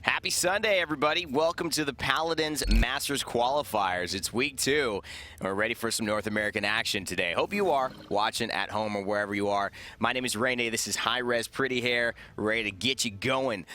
Happy Sunday, everybody. Welcome to the Paladins Masters Qualifiers. It's week 2, and we're ready for some North American action today. Hope you are watching at home or wherever you are. My name is Rene. This is Hi-Rez Pretty Hair, ready to get you going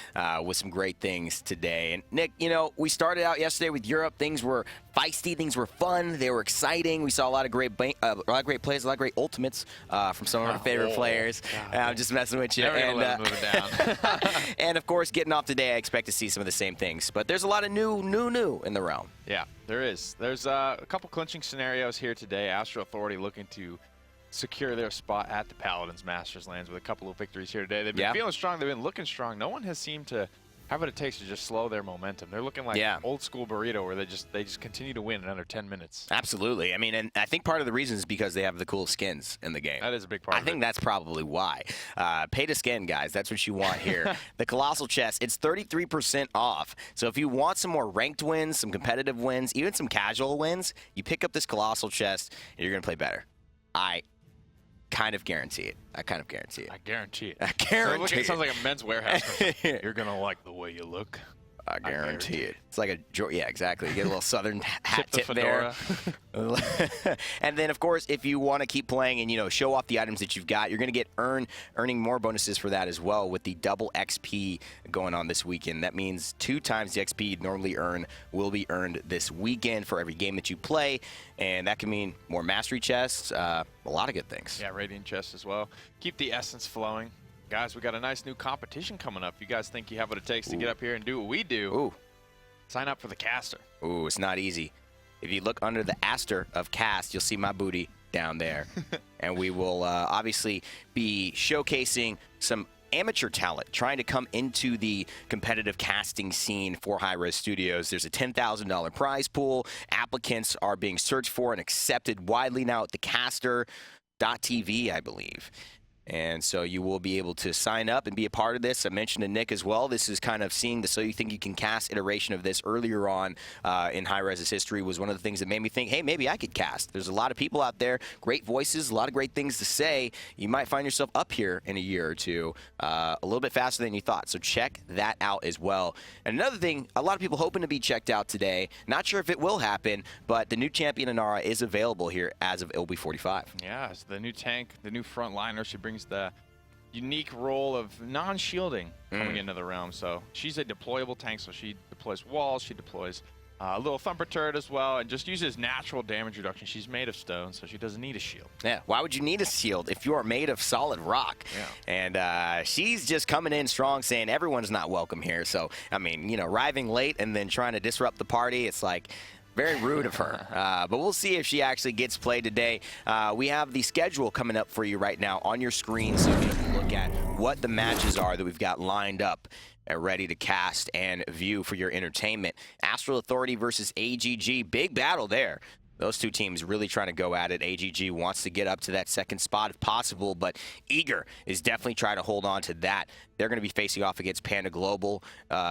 with some great things today. And Nick, you know, we started out yesterday with Europe. Things were feisty. Things were fun. They were exciting. We saw a lot of great plays, a lot of great ultimates from some of our favorite players. I'm just messing with you. And, move it down. And, of course, getting off today, I expect to see some of the same things. But there's a lot of new in the realm. Yeah, there is. There's a couple clinching scenarios here today. Astral Authority looking to secure their spot at the Paladins Masters lands with a couple of victories here today. They've been feeling strong. They've been looking strong. No one has seemed to have what it takes to just slow their momentum. They're looking like old school burrito where they just continue to win in under 10 minutes. Absolutely. I mean, and I think part of the reason is because they have the cool skins in the game. That is a big part I think that's probably why. Pay to skin, guys. That's what you want here. The Colossal Chest, it's 33% off. So if you want some more ranked wins, some competitive wins, even some casual wins, you pick up this Colossal Chest and you're going to play better. I kind of guarantee it. I guarantee it. I guarantee it. I guarantee it. It sounds like a Men's Warehouse. You're going to like the way you look. I guarantee it. It's like yeah, exactly. You get a little southern hat tip there. And then, of course, if you want to keep playing and, you know, show off the items that you've got, you're going to get earning more bonuses for that as well with the double XP going on this weekend. That means 2 times the XP you'd normally earn will be earned this weekend for every game that you play. And that can mean more mastery chests, a lot of good things. Yeah, radiant chests as well. Keep the essence flowing. Guys, we got a nice new competition coming up. You guys think you have what it takes to get up here and do what we do? Sign up for the caster. It's not easy. If you look under the aster of cast, you'll see my booty down there. And we will obviously be showcasing some amateur talent trying to come into the competitive casting scene for Hi-Rez Studios. There's a $10,000 prize pool. Applicants are being searched for and accepted widely now at the caster.tv, I believe. And so you will be able to sign up and be a part of this. I mentioned to Nick as well, this is kind of seeing the So You Think You Can Cast iteration of this earlier on in Hi-Rez's history was one of the things that made me think, hey, maybe I could cast. There's a lot of people out there, great voices, a lot of great things to say. You might find yourself up here in a year or two a little bit faster than you thought. So check that out as well. And another thing, a lot of people hoping to be checked out today. Not sure if it will happen, but the new champion Inara is available here as of LB45. Yeah, it's the new tank, the new frontliner. She brings the unique role of non-shielding coming into the realm. So she's a deployable tank, so she deploys walls, she deploys a little thumper turret as well, and just uses natural damage reduction. She's made of stone, so she doesn't need a shield. Yeah, why would you need a shield if you are made of solid rock? Yeah. And she's just coming in strong, saying everyone's not welcome here. So, I mean, you know, arriving late and then trying to disrupt the party, it's like very rude of her. But we'll see if she actually gets played today. We have the schedule coming up for you right now on your screen, so you can look at what the matches are that we've got lined up and ready to cast and view for your entertainment. Astral Authority versus AGG. Big battle there. Those two teams really trying to go at it. AGG wants to get up to that second spot if possible, but Eager is definitely trying to hold on to that. They're going to be facing off against Panda Global,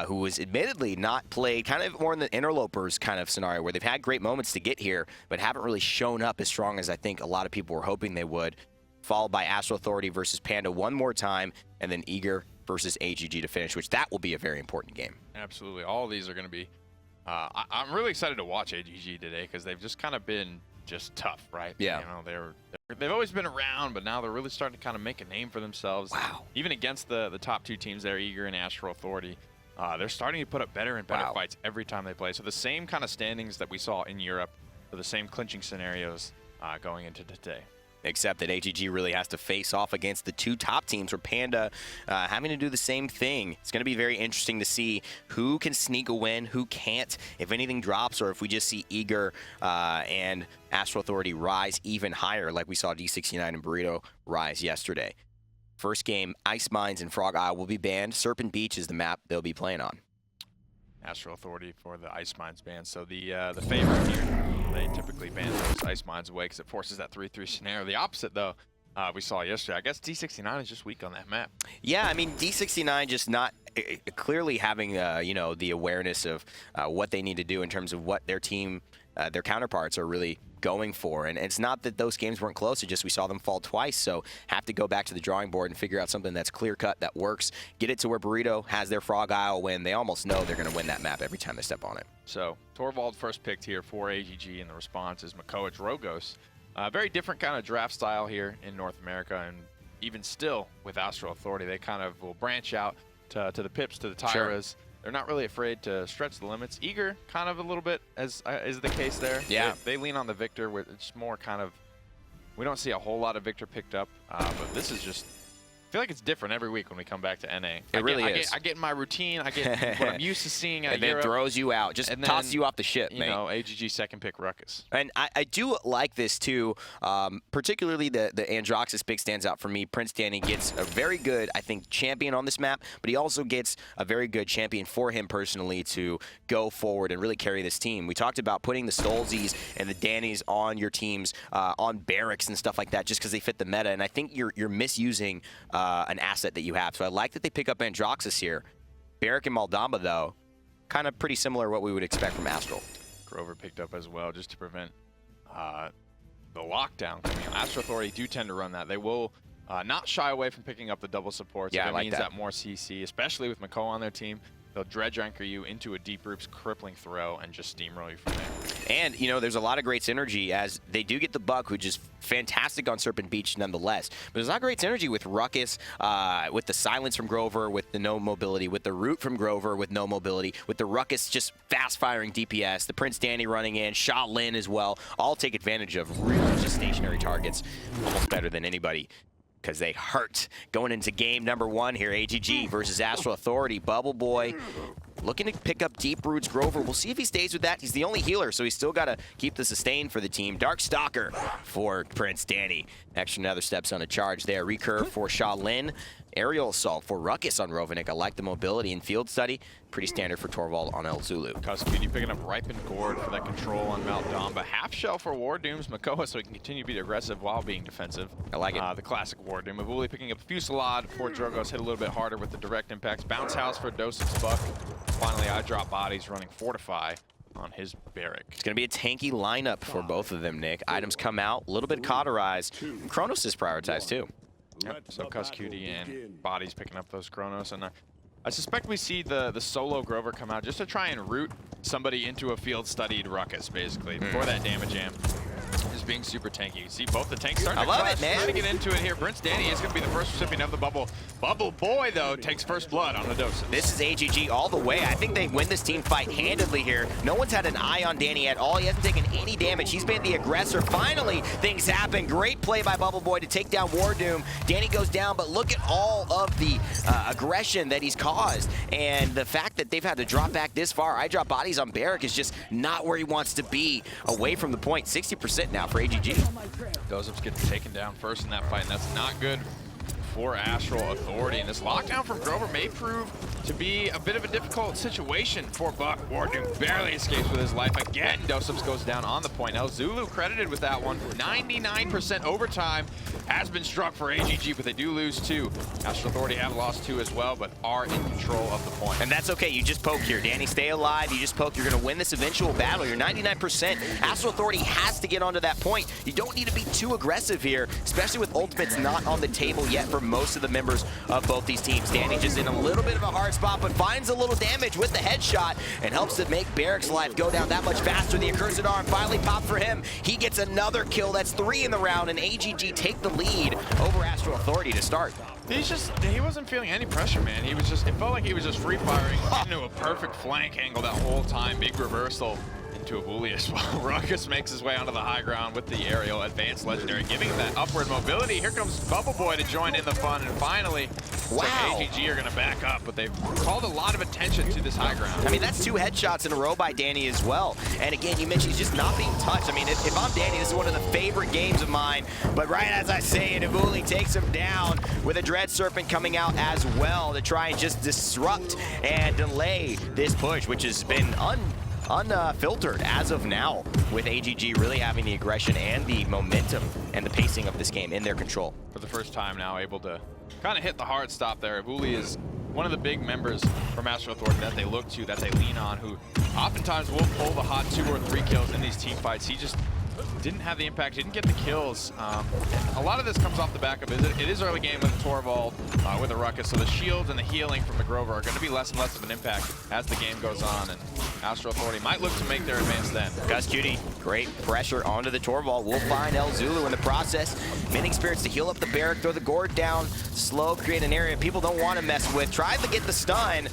who was admittedly not played, kind of more in the interlopers kind of scenario where they've had great moments to get here, but haven't really shown up as strong as I think a lot of people were hoping they would. Followed by Astral Authority versus Panda one more time, and then Eager versus AGG to finish, which that will be a very important game. Absolutely. All of these are going to be I'm really excited to watch AGG today because they've just kind of been just tough, right? Yeah. You know, they've always been around, but now they're really starting to kind of make a name for themselves. Wow. Even against the top 2 teams there, Eager and Astral Authority, they're starting to put up better and better fights every time they play. So the same kind of standings that we saw in Europe, for the same clinching scenarios going into today. Except that AGG really has to face off against the 2 top teams, or Panda having to do the same thing. It's going to be very interesting to see who can sneak a win, who can't, if anything drops, or if we just see Eager and Astral Authority rise even higher, like we saw D69 and Burrito rise yesterday. First game, Ice Mines and Frog Isle will be banned. Serpent Beach is the map they'll be playing on. Astral Authority for the Ice Mines ban. So the favorite here, they typically ban those Ice Mines away because it forces that 3-3 scenario. The opposite, though, we saw yesterday. I guess D69 is just weak on that map. Yeah, I mean, D69 just not clearly having, you know, the awareness of what they need to do in terms of what their team, their counterparts are really going for. And it's not that those games weren't close, it's just we saw them fall twice, so have to go back to the drawing board and figure out something that's clear-cut, that works. Get it to where Burrito has their Frog Isle win. They almost know they're going to win that map every time they step on it. So Torvald first picked here for AGG, and the response is Makoach Rogos. Very different kind of draft style here in North America, and even still with Astral Authority, they kind of will branch out to the Pips, to the Tyras. Sure. They're not really afraid to stretch the limits. Eager, kind of a little bit, as is the case there. Yeah. They lean on the Victor, where it's more kind of, we don't see a whole lot of Victor picked up, but this is just, I feel like it's different every week when we come back to NA. It really is. I get in my routine. I get what I'm used to seeing at and then Europe. Throws you out. Just tosses you off the ship, you know, AGG second pick Ruckus. And I do like this, too. Particularly the Androxus pick stands out for me. Prince Danny gets a very good, I think, champion on this map, but he also gets a very good champion for him personally to go forward and really carry this team. We talked about putting the Stolzes and the Dannys on your teams, on barracks and stuff like that, just because they fit the meta. And I think you're misusing an asset that you have. So I like that they pick up Androxus here. Barrack and Maldamba, though, kind of pretty similar to what we would expect from Astral. Grover picked up as well, just to prevent the lockdown coming out. Astral Authority do tend to run that. They will not shy away from picking up the double supports. Yeah, if it I like means that. More CC, especially with Mako on their team. They'll dredge anchor you into a deep roots crippling throw and just steamroll you from there. And, you know, there's a lot of great synergy as they do get the Buck, which is fantastic on Serpent Beach nonetheless. But there's a lot of great synergy with Ruckus, with the Silence from Grover, with the no mobility, with the Root from Grover with no mobility, with the Ruckus just fast-firing DPS, the Prince Danny running in, Sha Lin as well, all take advantage of really just stationary targets almost better than anybody, because they hurt. Going into game number 1 here, AGG versus Astral Authority. Bubble Boy looking to pick up Deep Roots Grover. We'll see if he stays with that. He's the only healer, so he's still got to keep the sustain for the team. Dark Stalker for Prince Danny. Extra another steps on a charge there. Recurve for Sha Lin. Aerial Assault for Ruckus on Rovaniik. I like the mobility and field study. Pretty standard for Torvald on ElZulu. Kusqt picking up Ripened Gourd for that control on Maldamba. Half shell for WarDoom's Makoa so he can continue to be aggressive while being defensive. I like it. The classic WarDoom. Evulli picking up Fusillade for Drogoz, hit a little bit harder with the direct impacts. Bounce House for doesupz Buck. Finally, iDropBodies running Fortify on his Barrack. It's going to be a tanky lineup for both of them, Nick. Items come out, a little bit cauterized. Chronos is prioritized, too. Yep, so Kusqt and Bodies picking up those Chronos. And I suspect we see the solo Grover come out just to try and root somebody into a field-studied Ruckus, basically, for that damage amp. Just being super tanky. You see both the tanks starting to clash, trying to get into it here. Prince Danny is going to be the first recipient of the bubble. Bubble Boy, though, takes first blood on the doesupz. This is AGG all the way. I think they win this team fight handedly here. No one's had an eye on Danny at all. He hasn't taken any damage. He's been the aggressor. Finally, things happen. Great play by Bubble Boy to take down WarDoom. Danny goes down, but look at all of the aggression that he's caused. And the fact that they've had to drop back this far, iDropBodies on Barrack is just not where he wants to be. Away from the point, 60% now for AGG. doesupz gets taken down first in that fight, and that's not good for Astral Authority. And this lockdown from Grover may prove to be a bit of a difficult situation for Buck. WarDoom barely escapes with his life. Again, doesupz goes down on the point. ElZulu credited with that one. 99% overtime has been struck for AGG, but they do lose 2. Astral Authority have lost 2 as well, but are in control of the point. And that's okay. You just poke here. Danny, stay alive. You just poke. You're going to win this eventual battle. You're 99%. Astral Authority has to get onto that point. You don't need to be too aggressive here, especially with ultimates not on the table yet for most of the members of both these teams. Danny just in a little bit of a hard spot, but finds a little damage with the headshot and helps to make Barrack's life go down that much faster. The accursed arm finally popped for him. He gets another kill. That's 3 in the round, and AGG take the lead over Astral Authority to start. He wasn't feeling any pressure, man. He was just, it felt like he was just free firing into a perfect flank angle that whole time. Big reversal into Evulli as well. Ruckus makes his way onto the high ground with the aerial advanced legendary, giving him that upward mobility. Here comes Bubble Boy to join in the fun, and finally, AGG are going to back up, but they've called a lot of attention to this high ground. I mean, that's 2 headshots in a row by Danny as well. And again, you mentioned he's just not being touched. I mean, if I'm Danny, this is one of the favorite games of mine. But right as I say it, Evulli takes him down with a Dread Serpent coming out as well to try and just disrupt and delay this push, which has been unfiltered as of now, with AGG really having the aggression and the momentum and the pacing of this game in their control. For the first time now, able to kind of hit the hard stop there. Evulli is one of the big members from Astral Authority that they look to, that they lean on, who oftentimes will pull the hot 2 or 3 kills in these team fights. He just didn't have the impact, didn't get the kills. A lot of this comes off the back of it is early game with Torvald, with the Ruckus, so the shields and the healing from the Grover are going to be less and less of an impact as the game goes on, and Astral Authority might look to make their advance then. Kusqt, great pressure onto the Torvald. We'll find ElZulu in the process. Min experience to heal up the barrack, throw the gourd down, slow, create an area people don't want to mess with. Tries to get the stun.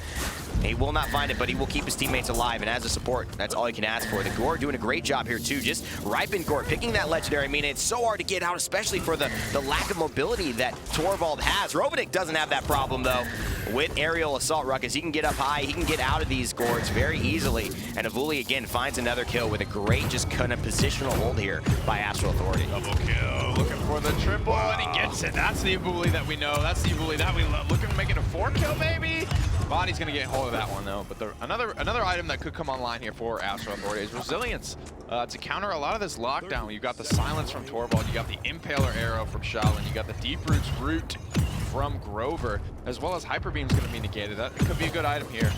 He will not find it, but he will keep his teammates alive, and as a support, that's all you can ask for. The Gore doing a great job here, too. Just ripen Gore, picking that legendary. I mean, it's so hard to get out, especially for the lack of mobility that Torvald has. Rovaniik doesn't have that problem, though. With aerial assault Ruckus, he can get up high, he can get out of these gourds very easily, and Evulli, again, finds another kill with a great, just kind of positional hold here by Astral Authority. Double kill, looking for the triple, and he gets it. That's the Evulli that we know. That's the Evulli that we love. Looking to make it a 4-kill, maybe? Body's going to get a hold of that one, though. But another item that could come online here for Astral Authority is Resilience. To counter a lot of this lockdown, you've got the Silence from Torvald, you got the Impaler Arrow from Shaolin, you got the Deep Roots Root from Grover, as well as Hyper Beam's going to be negated. That could be a good item here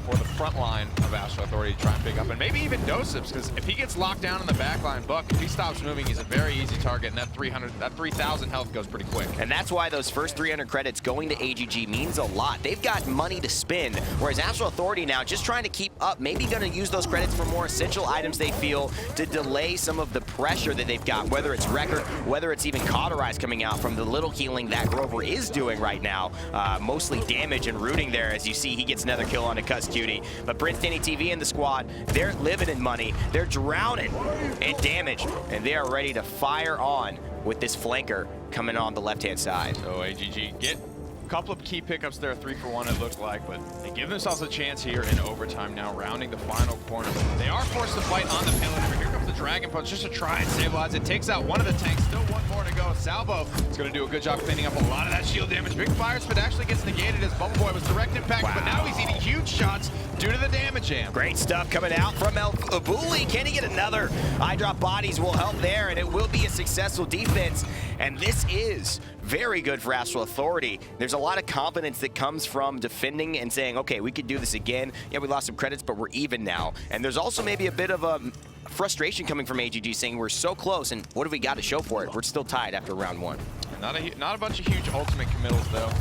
for the front line of Astral Authority to try and pick up. And maybe even doesupz, because if he gets locked down in the back line, Buck, if he stops moving, he's a very easy target, and that 3,000 health goes pretty quick. And that's why those first 300 credits going to AGG means a lot. They've got money to spend, whereas Astral Authority now just trying to keep up, maybe going to use those credits for more essential items they feel to delay some of the pressure that they've got, whether it's Record, whether it's even Cauterize coming out from the little healing that Grover is doing right now. Mostly damage and rooting there, as you see he gets another kill onto Kusqt. But PrinceDannyTV and the squad, they're living in money, they're drowning in damage, and they are ready to fire on with this flanker coming on the left-hand side. So AGG get a couple of key pickups there, 3 for 1 it looked like, but they give themselves a chance here in overtime now, rounding the final corner. They are forced to fight on the payload. Here comes the Dragon Punch just to try and stabilize it. Takes out one of the tanks, still one more to go. Salvo is going to do a good job cleaning up a lot of that shield damage. Big Fire Spit actually gets negated as Bubble Boy was direct impact, but now he's eating huge shots due to the damage amp. Great stuff coming out from Evulli. Can he get another? iDropBodies will help there, and it will be a successful defense. And this is very good for Astral Authority. There's a lot of confidence that comes from defending and saying, okay, we could do this again. Yeah, we lost some credits, but we're even now. And there's also maybe a bit of a frustration coming from AGG saying we're so close, and what have we got to show for it? We're still tied after round 1. Not a bunch of huge ultimate committals, though.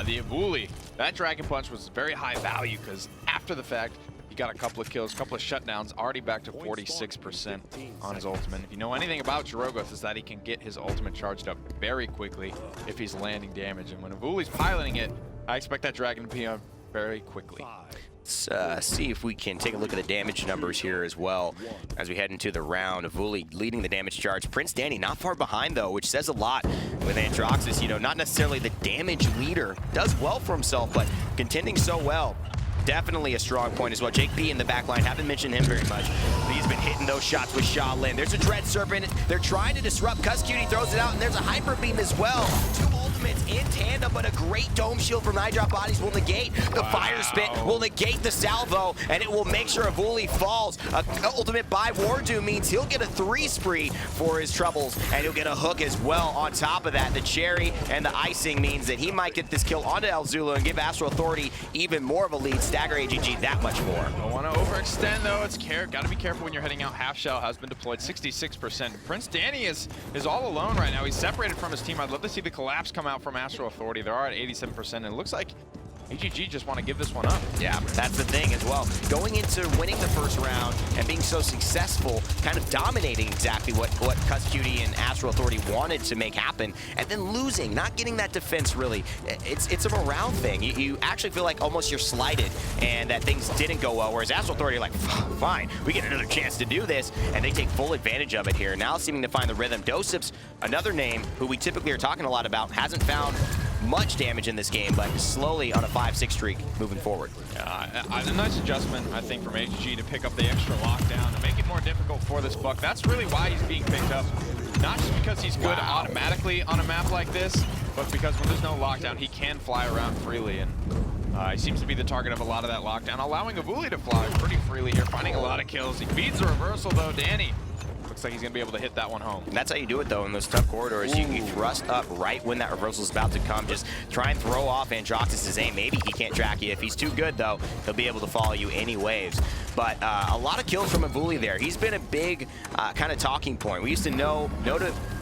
The Evulli, that Dragon Punch was very high value because after the fact, he got a couple of kills, a couple of shutdowns, already back to 46% on his ultimate. If you know anything about JAKEB, is that he can get his ultimate charged up very quickly if he's landing damage. And when Evulli's piloting it, I expect that Dragon to be on very quickly. Let's see if we can take a look at the damage numbers here as well as we head into the round. Evulli leading the damage charge. PrinceDanny not far behind, though, which says a lot with Androxus. You know, not necessarily the damage leader. Does well for himself, but contending so well. Definitely a strong point as well. JAKEB in the back line, haven't mentioned him very much. But he's been hitting those shots with Shaolin. There's a Dread Serpent. They're trying to disrupt. Kusqt throws it out, and there's a Hyper Beam as well. 2 ultimates in tandem, but a great Dome Shield from iDropBodies will negate the Fire Spit, will negate the Salvo, and it will make sure Evulli falls. An ultimate by WarDoom means he'll get a 3 spree for his troubles, and he'll get a hook as well on top of that. The cherry and the icing means that he might get this kill onto ElZulu and give Astral Authority even more of a lead. Stagger AGG that much more. Don't want to overextend, though. It's got to be careful when you're heading out. Half Shell has been deployed, 66%. PrinceDanny is all alone right now. He's separated from his team. I'd love to see the collapse come out from Astral Authority. They are at 87%, and it looks like AGG just want to give this one up. Yeah, that's the thing as well. Going into winning the first round and being so successful, kind of dominating exactly what Kusqt and Astral Authority wanted to make happen, and then losing, not getting that defense really. It's a morale thing. You actually feel like almost you're slighted and that things didn't go well, whereas Astral Authority are like, fine, we get another chance to do this, and they take full advantage of it here. Now seeming to find the rhythm. doesupz, another name who we typically are talking a lot about, hasn't found much damage in this game, but slowly on a 5-6 streak moving forward. A nice adjustment, I think, from AGG to pick up the extra lockdown and make it more difficult for this Buck. That's really why he's being picked up. Not just because he's good automatically on a map like this, but because when there's no lockdown, he can fly around freely, and he seems to be the target of a lot of that lockdown, allowing Evulli to fly pretty freely here, finding a lot of kills. He beats the reversal, though. Danny Looks like he's going to be able to hit that one home. And that's how you do it, though, in those tough corridors. You thrust up right when that reversal is about to come. Just try and throw off Androx's aim. Maybe he can't track you. If he's too good, though, he'll be able to follow you any waves. But a lot of kills from Evulli there. He's been a big kind of talking point. We used to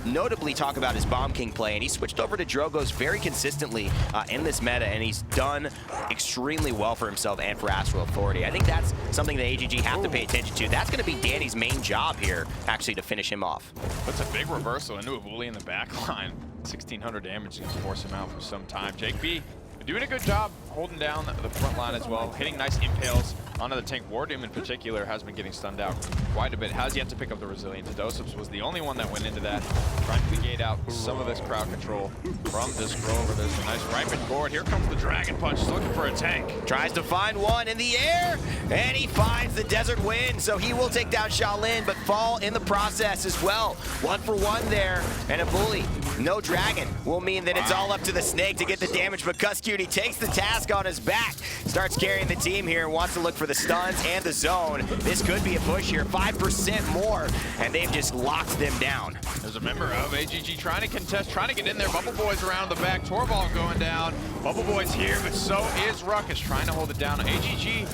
notably talk about his Bomb King play, and he switched over to Drogoz very consistently in this meta, and he's done extremely well for himself and for Astral Authority. I think that's something that AGG have to pay attention to. That's going to be Danny's main job here, actually, to finish him off. That's a big reversal into Evulli in the back line. 1,600 damage is going to force him out for some time. JAKEB doing a good job holding down the front line as well, hitting nice impales onto the tank. WarDoom in particular has been getting stunned out quite a bit, has yet to pick up the resilience. doesupz was the only one that went into that, trying to negate out some of this crowd control from this Grover. There's a nice ripen forward. Here comes the Dragon Punch, looking for a tank. Tries to find one in the air, and he finds the Desert Wind, so he will take down Shaolin, but fall in the process as well. 1 for 1 there, and Evulli, no Dragon, will mean that it's all up to the Snake to get the damage, but Kusqt takes the task on his back, starts carrying the team here, and wants to look for the stuns and the zone. This could be a push here, 5% more, and they've just locked them down. There's a member of AGG trying to contest, trying to get in there. Bubble Boy's around the back, Torvald going down. Bubble Boy's here, but so is Ruckus trying to hold it down. AGG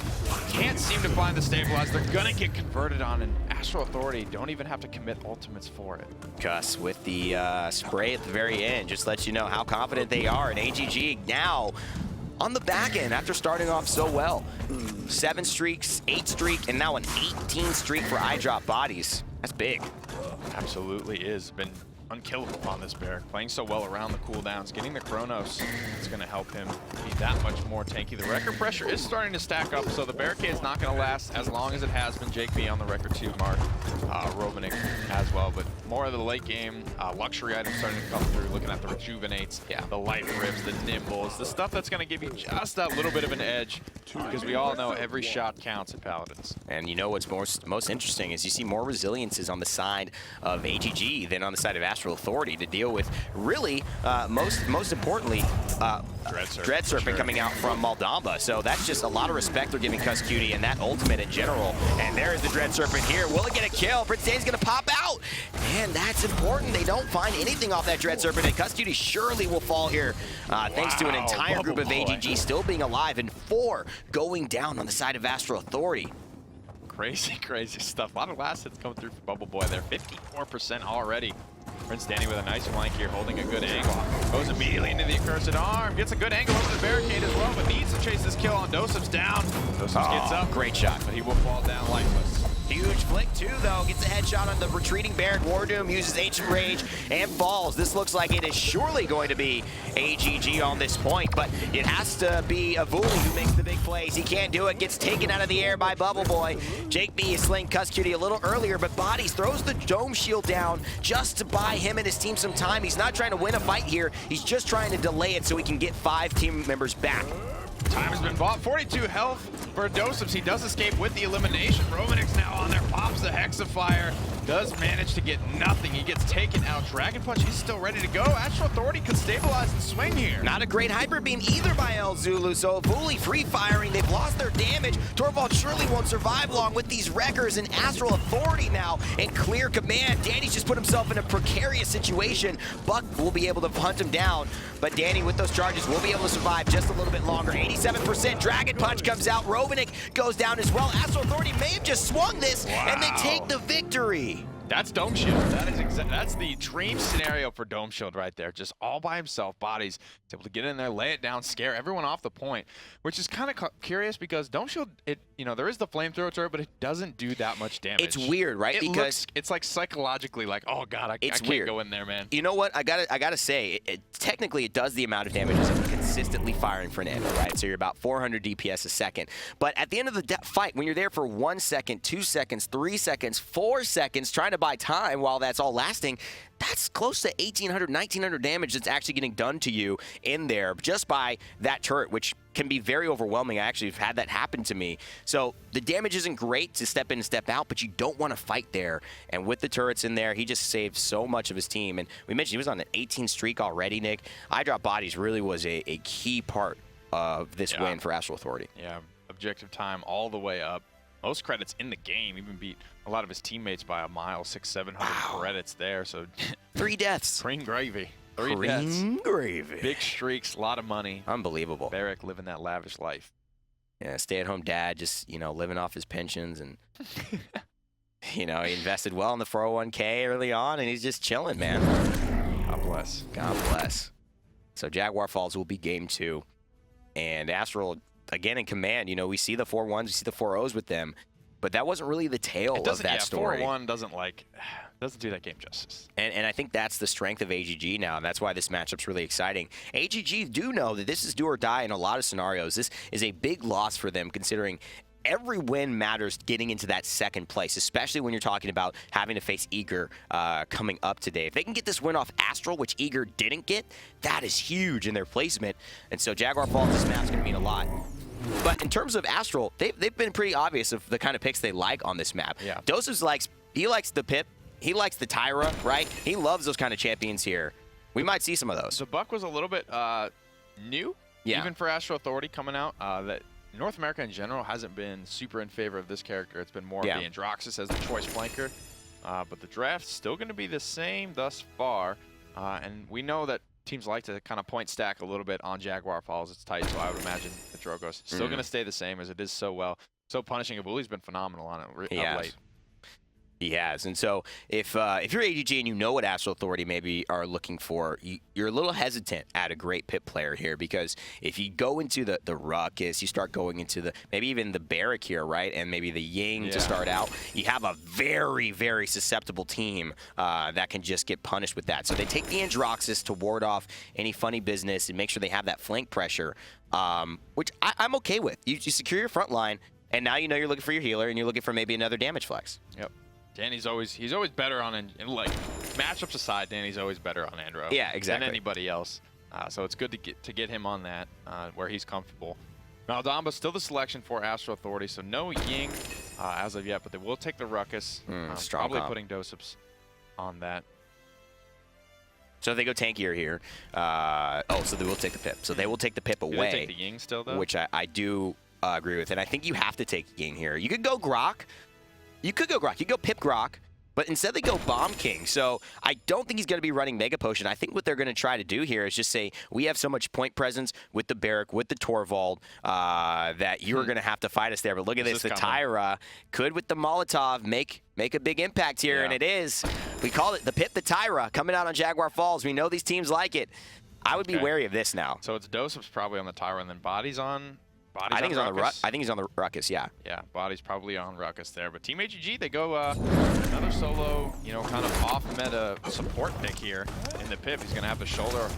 can't seem to find the stabilize. They're gonna get converted on, and Astral Authority don't even have to commit ultimates for it. Kus with the spray at the very end just lets you know how confident they are, and AGG now on the back end after starting off so well. 7 streaks, 8 streak, and now an 18 streak for iDropBodies. That's big. Absolutely is. Been unkillable on this bear. Playing so well around the cooldowns, getting the Chronos is going to help him be that much more tanky. The record pressure is starting to stack up, so the barricade's not going to last as long as it has been. JAKEB on the record 2 mark, Rovaniik as well, but more of the late game luxury items starting to come through, looking at the rejuvenates, the light ribs, the nimbles, the stuff that's going to give you just that little bit of an edge, because we all know every shot counts at Paladins. And you know what's most interesting is you see more resiliences on the side of AGG than on the side of Astral Authority to deal with, really, most importantly, Dread Serpent coming out from Moldamba. So that's just a lot of respect they're giving Kusqt and that ultimate in general. And there is the Dread Serpent here. Will it get a kill? PrinceDanny's going to pop out. And that's important. They don't find anything off that Dread Serpent, and Kusqt surely will fall here thanks to an entire group of AGG still being alive and 4 going down on the side of Astral Authority. Crazy, crazy stuff. A lot of last hits coming through for Bubble Boy there. 54% already. PrinceDanny with a nice flank here, holding a good angle. Goes immediately into the accursed arm. Gets a good angle over the barricade as well, but needs to chase this kill on doesupz down. doesupz gets up. Great shot. But he will fall down lifeless. Huge flick too, though. Gets a headshot on the retreating Baron. WarDoom uses Ancient Rage and falls. This looks like it is surely going to be AGG on this point, but it has to be Evulli who makes the big plays. He can't do it. Gets taken out of the air by Bubble Boy. JAKEB is slaying Kusqt a little earlier, but Bodies throws the dome shield down just to buy him and his team some time. He's not trying to win a fight here. He's just trying to delay it so he can get 5 team members back. Time has been bought. 42 health for doesupz. He does escape with the elimination. Rovaniik's now on there. Pops the Hexafire. Does manage to get nothing. He gets taken out. Dragon Punch, he's still ready to go. Astral Authority could stabilize and swing here. Not a great Hyper Beam either by ElZulu, so Evulli free firing. They've lost their damage. Torvald surely won't survive long with these wreckers, and Astral Authority now in clear command. Danny's just put himself in a precarious situation. Buck will be able to hunt him down, but Danny with those charges will be able to survive just a little bit longer. 87% Dragon Punch comes out. Rovaniik goes down as well. Astral Authority may have just swung this, and they take the victory. That's Dome Shield. That's the dream scenario for Dome Shield right there. Just all by himself. Bodies is able to get in there, lay it down, scare everyone off the point, which is kind of curious because Dome Shield, there is the flamethrower turret, but it doesn't do that much damage. It's weird, right? Because it's like psychologically like, oh god, I can't go in there, man. You know what? I gotta say, technically it does the amount of damage as consistently firing for an ammo, right? So you're about 400 DPS a second. But at the end of the fight, when you're there for 1 second, 2 seconds, 3 seconds, 4 seconds, trying to buy time while that's all lasting, that's close to 1,800, 1,900 damage that's actually getting done to you in there just by that turret, which can be very overwhelming. I actually have had that happen to me. So the damage isn't great to step in and step out, but you don't want to fight there. And with the turrets in there, he just saved so much of his team. And we mentioned he was on an 18 streak already, Nick. iDropBodies really was a key part of this win for Astral Authority. Yeah, objective time all the way up. most credits in the game. Even beat a lot of his teammates by a mile, 600-700 credits there. So 3 deaths. Green gravy. 3 Green deaths. gravy. Big streaks, a lot of money. Unbelievable. Barrick living that lavish life. Yeah, stay-at-home dad, just living off his pensions, and he invested well in the 401k early on, and he's just chilling, man. God bless. God bless. So Jaguar Falls will be game 2, and Astral again in command. We see the 4-1s, we see the 4-0s with them, but that wasn't really the tale of that story. 4-1 doesn't do that game justice. And I think that's the strength of AGG now, and that's why this matchup's really exciting. AGG do know that this is do or die in a lot of scenarios. This is a big loss for them, considering every win matters getting into that second place, especially when you're talking about having to face Eager coming up today. If they can get this win off Astral, which Eager didn't get, that is huge in their placement. And so Jaguar Falls, this map's going to mean a lot. But in terms of Astral, they've been pretty obvious of the kind of picks they like on this map. Yeah. doesupz likes the Pip. He likes the Tyra, right? He loves those kind of champions here. We might see some of those. The Buck was a little bit new, even for Astral Authority coming out. That North America in general hasn't been super in favor of this character. It's been more of the Androxus as the choice flanker. But the draft's still going to be the same thus far. And we know that teams like to kind of point stack a little bit on Jaguar Falls. It's tight, so I would imagine the Drogo's still going to stay the same as it is so well. So punishing Evulli's been phenomenal on it of late. He has. And so if you're AGG and you know what Astral Authority maybe are looking for, you're a little hesitant at a great pit player here, because if you go into the Ruckus, you start going into maybe even the Barrack here, right? And maybe the Ying to start out, you have a very, very susceptible team that can just get punished with that. So they take the Androxus to ward off any funny business and make sure they have that flank pressure, which I'm okay with. You secure your front line, and now you're looking for your healer, and you're looking for maybe another damage flex. Yep. Danny's always better on, and like matchups aside, Danny's always better on Andro. Yeah, exactly. Than anybody else. So it's good to get him on that where he's comfortable. Maldamba's still the selection for Astral Authority, so no Ying as of yet, but they will take the Ruckus. Probably putting doesupz on that. So they go tankier here. So they will take the Pip. So they will take the Pip away. Do they take the Ying still, though? Which I do agree with, and I think you have to take Ying here. You could go Grok. You could go Pip Grok, but instead they go Bomb King. So I don't think he's going to be running Mega Potion. I think what they're going to try to do here is just say, we have so much point presence with the Barrack, with the Torvald, that you're going to have to fight us there. But look at this. The Tyra could, with the Molotov, make a big impact here, and it is. We call it the Pip the Tyra coming out on Jaguar Falls. We know these teams like it. I would be wary of this now. So it's doesupz probably on the Tyra, and then Body's on... I think he's on the Ruckus, yeah. Yeah, Body's probably on Ruckus there. But Team AGG, they go another solo, kind of off-meta support pick here in the Pip. He's going to have to shoulder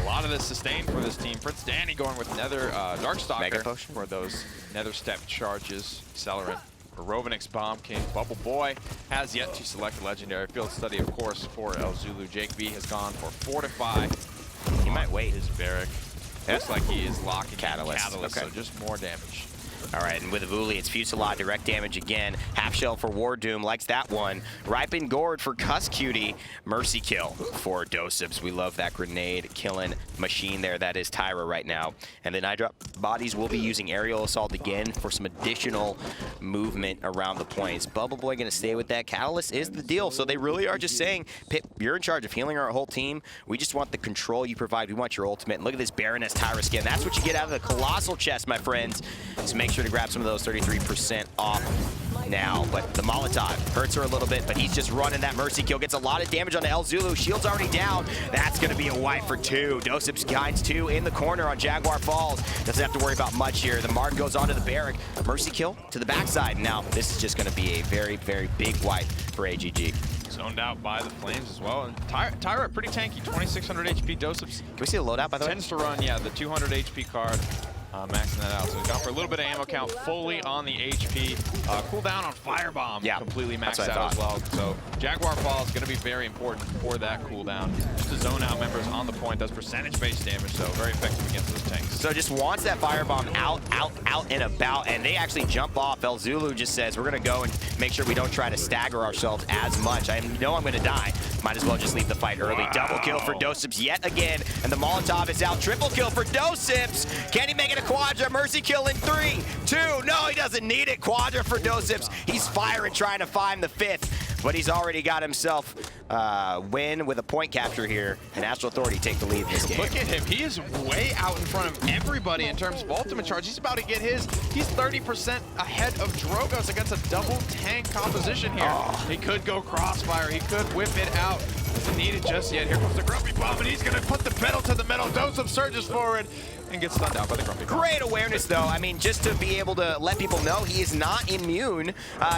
a lot of this sustain for this team. PrinceDanny going with Nether Darkstalker for those Nether Step charges. Accelerant for Rovaniik's Bomb King. Bubble Boy has yet to select a legendary field study, of course, for ElZulu. JAKEB has gone for Fortify. He might wait. His Barrack. Looks like he is locking Catalyst. So just more damage. All right, and with Evulli, it's Fusillade, direct damage again. Half shell for WarDoom, likes that one. Ripen Gourd for Kusqt. Mercy kill for doesupz. We love that grenade killing machine there. That is Tyra right now. And then iDropBodies will be using aerial assault again for some additional movement around the points. Bubble Boy going to stay with that. Catalyst is the deal. So they really are just saying, Pip, you're in charge of healing our whole team. We just want the control you provide. We want your ultimate. And look at this Baroness Tyra skin. That's what you get out of the Colossal chest, my friends. So make sure to grab some of those 33% off now. But the Molotov hurts her a little bit, but he's just running that Mercy kill. Gets a lot of damage on the ElZulu. Shield's already down. That's going to be a wipe for 2. doesupz guides 2 in the corner on Jaguar Falls. Doesn't have to worry about much here. The Martin goes onto the Barrack. Mercy kill to the backside. Now, this is just going to be a very, very big wipe for AGG. Zoned out by the Flames as well. And Tyra, pretty tanky, 2,600 HP. doesupz. Can we see the loadout, by the way? Tends to run, the 200 HP card. Maxing that out. So he's gone for a little bit of ammo count, fully on the HP. Cooldown on Firebomb, completely maxed out as well. So Jaguar Falls is going to be very important for that cooldown. To zone out members on the point, does percentage-based damage, so very effective against those tanks. So just wants that Firebomb out, and about, and they actually jump off. ElZulu just says, we're going to go and make sure we don't try to stagger ourselves as much. I know I'm going to die. Might as well just leave the fight early. Wow. Double kill for doesupz yet again, and the Molotov is out. Triple kill for doesupz. Can he make it a quadra? Mercy kill in 3, 2. No, he doesn't need it. Quadra for doesupz. He's firing, trying to find the 5th, but he's already got himself win with a point capture here, and Astral Authority take the lead in this game. Look at him. He is way out in front of everybody in terms of ultimate charge. He's about to get his. He's 30% ahead of Drogoz against a double tank composition here. Oh. He could go crossfire. He could whip it out. Doesn't need it just yet. Here comes the Grumpy Bomb, and he's going to put the pedal to the metal. doesupz surges forward and gets stunned out by the Grumpy Bomb. Great awareness, though. I mean, just to be able to let people know he is not immune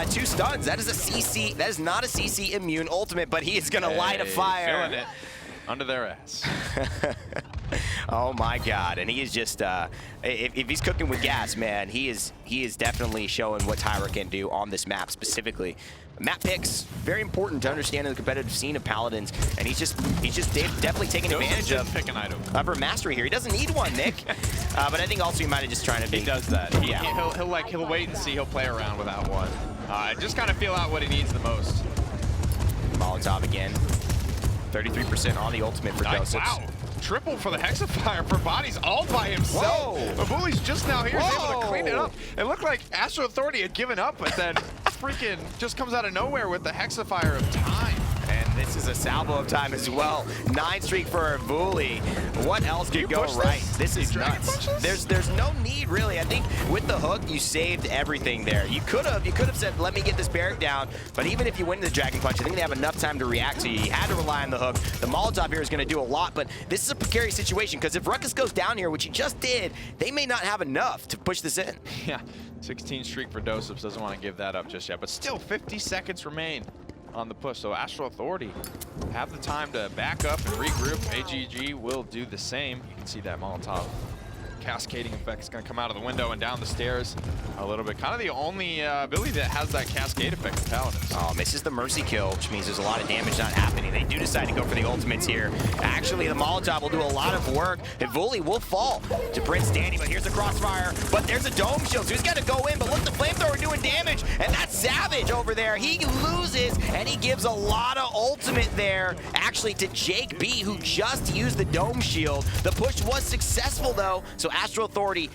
to stuns. That is a CC. That is not a CC immune ultimate, but he is going to light a fire. Feeling it under their ass. Oh my God! And he is just if he's cooking with gas, man, he is definitely showing what Tyra can do on this map specifically. Map picks very important to understand the competitive scene of Paladins, and he's just definitely taking advantage of pick an item. Her mastery here. He doesn't need one, Nick, but I think also he might have just trying to be. He does that. He'll wait and see. He'll play around without one. Just kind of feel out what he needs the most. Molotov again. 33% on the ultimate for doesupz. Wow. Triple for the Hexafire for bodies all by himself. Evulli's just now here, is able to clean it up. It looked like Astral Authority had given up, but then freaking just comes out of nowhere with the Hexafire of time. And this is a salvo of time as well. 9 streak for Evulli. What else could go right? This is nuts. There's no need really. I think with the hook you saved everything there. You could have said, let me get this barrack down. But even if you win the Dragon Punch, I think they have enough time to react to you. You had to rely on the hook. The Molotov here is going to do a lot, but this is a precarious situation because if Ruckus goes down here, which he just did, they may not have enough to push this in. Yeah, 16 streak for doesupz. Doesn't want to give that up just yet, but still 50 seconds remain on the push. So Astral Authority have the time to back up and regroup. AGG will do the same. You can see that Molotov cascading effect is going to come out of the window and down the stairs a little bit. Kind of the only ability that has that cascade effect of Paladins. Oh, misses the Mercy kill, which means there's a lot of damage not happening. They do decide to go for the ultimates here. Actually, the Molotov will do a lot of work. Evulli will fall to PrinceDanny, but here's a crossfire. But there's a dome shield, so he's got to go in. But look, the flamethrower doing damage, and that's Savage over there. He loses, and he gives a lot of ultimate there, actually, to JAKEB, who just used the dome shield. The push was successful, though, so Astral Authority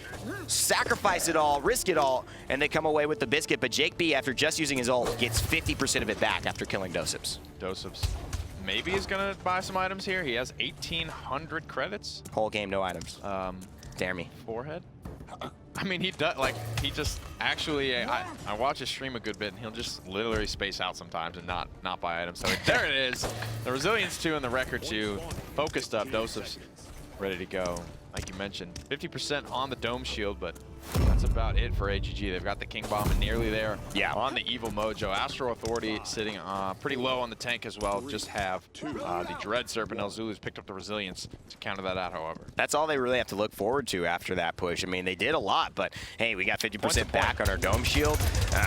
sacrifice it all, risk it all, and they come away with the biscuit. But JAKEB, after just using his ult, gets 50% of it back after killing doesupz. doesupz maybe is going to buy some items here. He has 1,800 credits. Whole game, no items. Dare me. Forehead? I mean, he does, like, he just actually, I watch his stream a good bit, and he'll just literally space out sometimes and not buy items. So there it is. The Resilience 2 and the Record 2. Focused up, doesupz ready to go. Like you mentioned, 50% on the dome shield, but that's about it for AGG. They've got the King Bomb and nearly there on the Evil Mojo. Astral Authority sitting pretty low on the tank as well. Just have the Dread Serpent. ElZulu's picked up the Resilience to counter that out, however. That's all they really have to look forward to after that push. I mean, they did a lot, but hey, we got 50% back on our dome shield.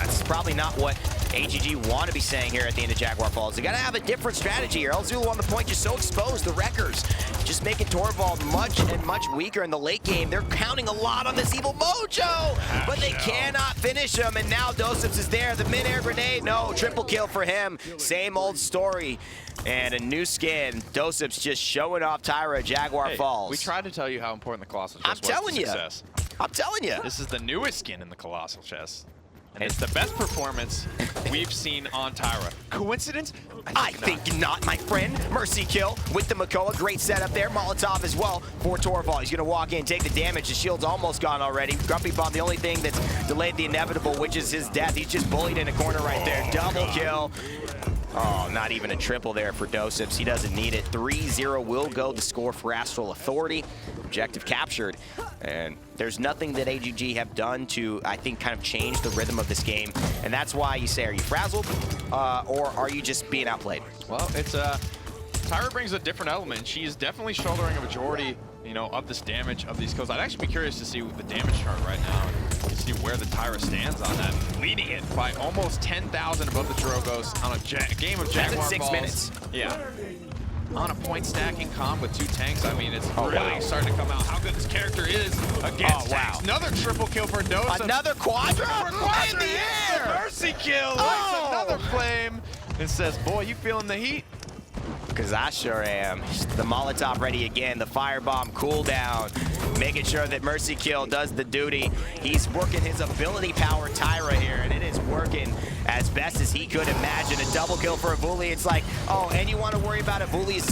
This is probably not what AGG want to be saying here at the end of Jaguar Falls. They got to have a different strategy here. ElZulu on the point, just so exposed. The Wreckers just making Torvald much and much weaker in the late game. They're counting a lot on this Evil Mojo, but they cannot finish him. And now doesupz is there. The mid-air grenade, no, triple kill for him. Same old story. And a new skin. doesupz just showing off Tyra Jaguar Falls. We tried to tell you how important the Colossal Chest was to success. I'm telling you. This is the newest skin in the Colossal Chest. And it's the best performance we've seen on Tyra. Coincidence? I think not, my friend. Mercy kill with the Makoa. Great setup there. Molotov as well for Torvald. He's going to walk in, take the damage. The shield's almost gone already. Grumpy Bomb, the only thing that's delayed the inevitable, which is his death. He's just bullied in a corner right there. Double kill. Oh, not even a triple there for doesupz. He doesn't need it. 3-0 will go the score for Astral Authority. Objective captured. And there's nothing that AGG have done to, I think, kind of change the rhythm of this game. And that's why you say, are you frazzled or are you just being outplayed? Well, it's Tyra brings a different element. She's definitely shouldering a majority, you know, of this damage of these kills. I'd actually be curious to see the damage chart right now and see where the Tyra stands on that. Leading it by almost 10,000 above the Drogoz on a game of Jaguar Falls. That's in 6 minutes. Yeah. On a point stacking comp with 2 tanks, I mean, it's really starting to come out how good this character is against tanks. Another triple kill for doesupz. Another quadra? In the air! Mercy kill! Lights another flame and says, boy, you feeling the heat? Because I sure am. The Molotov ready again. The firebomb cooldown. Making sure that Mercy Kill does the duty. He's working his ability power Tyra here, and it is working as best as he could imagine. A double kill for Evulli. It's like, oh, and you want to worry about Evulli's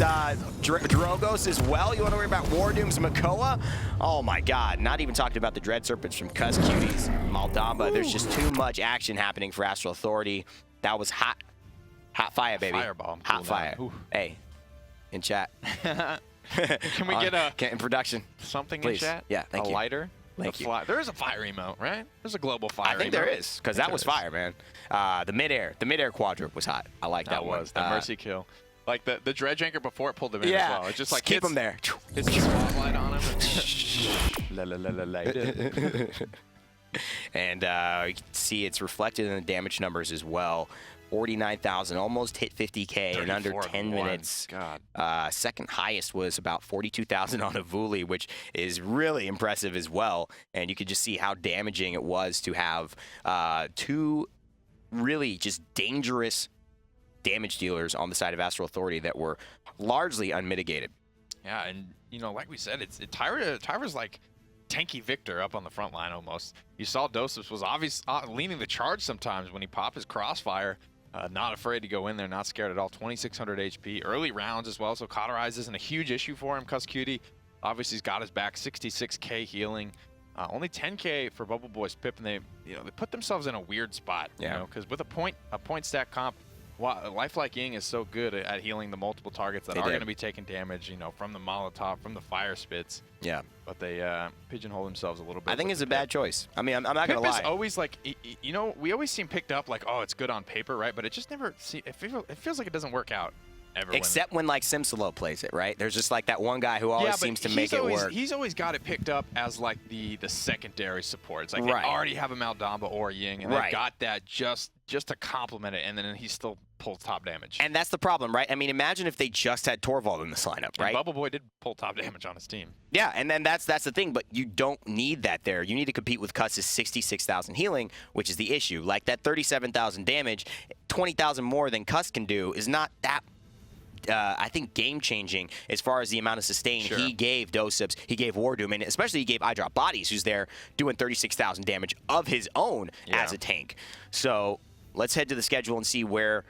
Drogos as well? You want to worry about WarDoom's Makoa? Oh my God. Not even talking about the Dread Serpents from Kusqt's Maldamba. There's just too much action happening for Astral Authority. That was hot. Hot fire, baby. Firebomb. Hot fire. Ooh. Hey, in chat. Can we get in production? Something Please. in chat? Yeah, thank a you. lighter? Thank you. There is a fire emote, right? There's a global fire emote. I think there is, because that was fire, man. The midair quadruple was hot. I like that one. The Mercy Kill. Like the Dredge Anchor before it pulled him in as well. It's just like keep him there. Hits the spotlight on him. La la la la la. And you can see it's reflected in the damage numbers as well. 49,000, almost hit 50K in under 10 minutes. God. Second highest was about 42,000 on Evulli, which is really impressive as well. And you could just see how damaging it was to have two really just dangerous damage dealers on the side of Astral Authority that were largely unmitigated. Yeah, and you know, like we said, Tyra's like tanky Victor up on the front line almost. You saw doesupz was obviously leaning the charge sometimes when he popped his crossfire. Not afraid to go in there, not scared at all. 2,600 HP, early rounds as well, so Cauterize isn't a huge issue for him. Kusqt, obviously he's got his back, 66K healing. Only 10K for Bubble Boy's Pip, and they put themselves in a weird spot, you know, because with a point stack comp, Lifelike Ying is so good at healing the multiple targets that are going to be taking damage, you know, from the Molotov, from the fire spits. Yeah. But they pigeonhole themselves a little bit. I think it's a bad choice. I mean, I'm not going to lie. Pip is always like, you know, we always seem picked up like, oh, it's good on paper, right? But it just never, it feels like it doesn't work out ever. Except when like Simsalo plays it, right? There's just like that one guy who always seems to make it work. He's always got it picked up as like the secondary support. It's like they already have a Maldamba or a Ying, and they've got that just to complement it, and then he still pulls top damage. And that's the problem, right? I mean, imagine if they just had Torvald in this lineup, right? And Bubble Boy did pull top damage on his team. Yeah, and then that's the thing, but you don't need that there. You need to compete with Cust's 66,000 healing, which is the issue. Like that 37,000 damage, 20,000 more than Cust can do is not that I think game-changing as far as the amount of sustain he gave doesupz, he gave WarDoom, and especially he gave iDropBodies, who's there doing 36,000 damage of his own as a tank. So let's head to the schedule and see where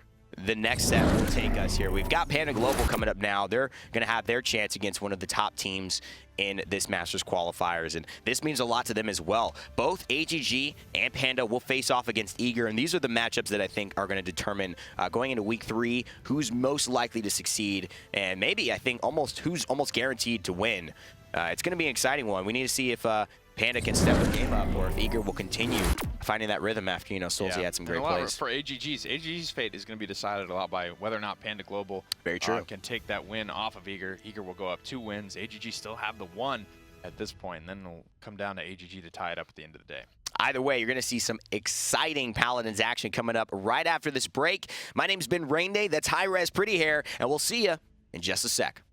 the next set will take us here. We've got Panda Global coming up now. They're going to have their chance against one of the top teams in this Masters qualifiers, and this means a lot to them as well. Both AGG and Panda will face off against Eager, and these are the matchups that I think are going to determine going into week 3 who's most likely to succeed, and maybe I think who's almost guaranteed to win. It's going to be an exciting one. We need to see if Panda can step the game up, or if Eager will continue finding that rhythm after, you know, Soulsy had some great plays. For AGG's fate is going to be decided a lot by whether or not Panda Global can take that win off of Eager. Eager will go up 2 wins. AGG still have the 1 at this point, and then it'll come down to AGG to tie it up at the end of the day. Either way, you're going to see some exciting Paladins action coming up right after this break. My name's been Rain Day. That's Hi-Rez Pretty Hair, and we'll see you in just a sec.